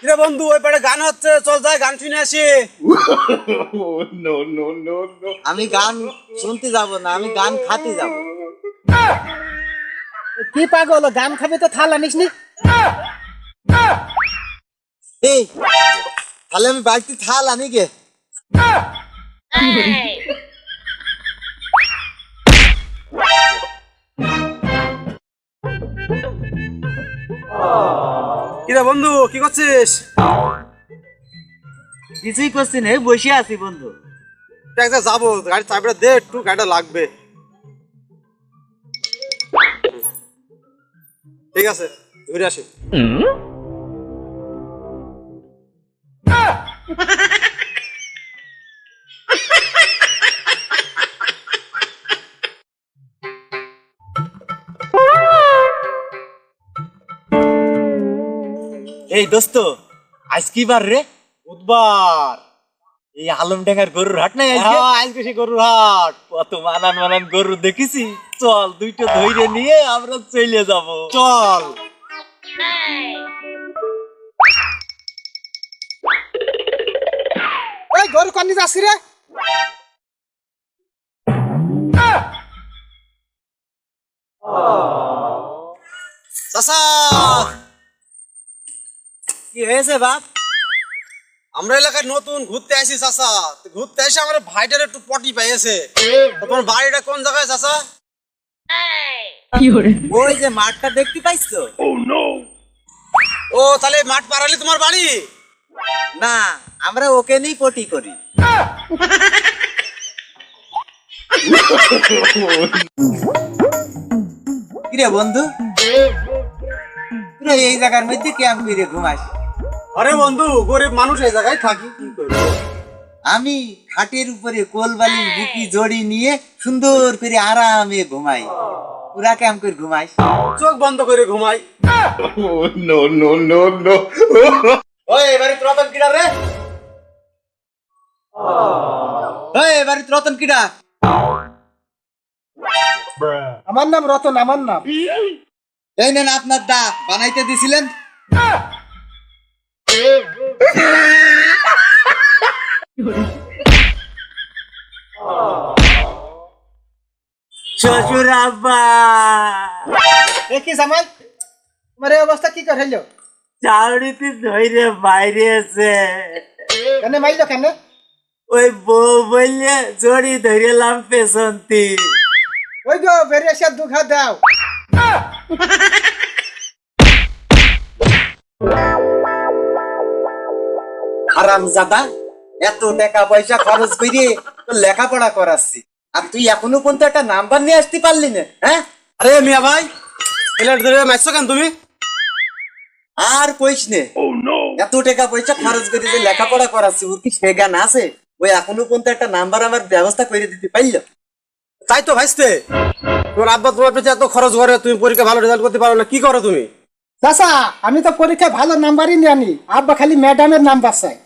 রে বন্ধু ওই পাড়ে গান হচ্ছে, চল যাই গান শুনে আসি। আমি গান শুনতে যাব না, আমি গান খাতে যাব। কি পাগল, গান খাবে তো থাল আনিস নি? এই তাহলে আমি বাড়িতে থাল আনি গে। কিরে বন্ধু কি করছিস? কিছুই করছি না, বসে আছি বন্ধু। এক জায়গায় যাবো, গাড়ি চাবিটা দে, একটু গাড়িটা লাগবে। ঠিক আছে ঘুরে আসি। এই দোস্ত, আজ কি বার রে? বুধবার। এই আলমডাঙ্গার গরুর হাট নাই আজকে? হ্যাঁ আজকে সে গরুর হাট। কত মানান মানান গরু দেখেছি। চল দুইটা ধইরে নিয়ে আমরা চলে যাব। চল। ওই গরু কান্দি যাচ্ছি রে। চাচা কি হয়েছে বাপ? আমরা এলাকায় নতুন ঘুরতে আসি চাচা। ঘুরতে এসে আমার ভাইটার একটু পটি পাইছে। তোমার বাড়িটা কোন জায়গায় চাচা? ওই যে মাঠটা দেখতে পাইছো? ও তাহলে মাঠ পাড়ালি তোমার বাড়ি? না, আমরা ওকে নিয়ে পটি করি। কিরে বন্ধু, তুই এই জায়গার মধ্যে ক্যাম্প করে ঘুমাস? আরে বন্ধু গরিব মানুষ এই জায়গায় থাকি, কি করবো। আমি খাটের উপরে কোলবালির বুকি জড়ি নিয়ে সুন্দর করে আরামে ঘুমাই। পুরা ক্যাম্প করে ঘুমাইস? চোখ বন্ধ করে ঘুমাই। ওই এবারে রতন কিডা রে? ওই এবারে রতন কিডা? আমার নাম রতন, আমার নাম। এই নেন আপনার দা, বানাইতে দিছিলেন। শ্বশুর আব্বা, কি জামাই, তোমার এই অবস্থা কি করে হইলো? চাউরিতে ধইরে বাইরে আছে। কেন মাইলো কেন? ওই বউ বললে জড়ি ধরেলাম পেছনতি। ওই গো বেরিয়ে এসে দুঘা দাও। হারামজাদা, এত টাকা পয়সা খরচ করে তো লেখাপড়া করাচ্ছি, আর তুই এখনো পর্যন্ত একটা নাম্বার নিয়ে আসতে পারলি না? হ্যাঁ, আরে মিয়া ভাই এলার ধরে মারছো কেন তুমি? আর কইস নে। এত টাকা পয়সা খরচ করে যে লেখাপড়া করাচ্ছি, ওর কি সে জ্ঞান আছে? ওই এখনো পর্যন্ত একটা নাম্বার আমার ব্যবস্থা করে দিতে পারলো? তাই তো ভাইস্তে, তোমার আব্বা তোমার পেছনে এত খরচ করে, তুমি পরীক্ষা ভালো রেজাল্ট করতে পারো না, কি করো তুমি? চাচা, আমি তো পরীক্ষায় ভালো নাম্বারই নিয়ে আনি, আব্বা খালি ম্যাডামের নাম্বার চাই।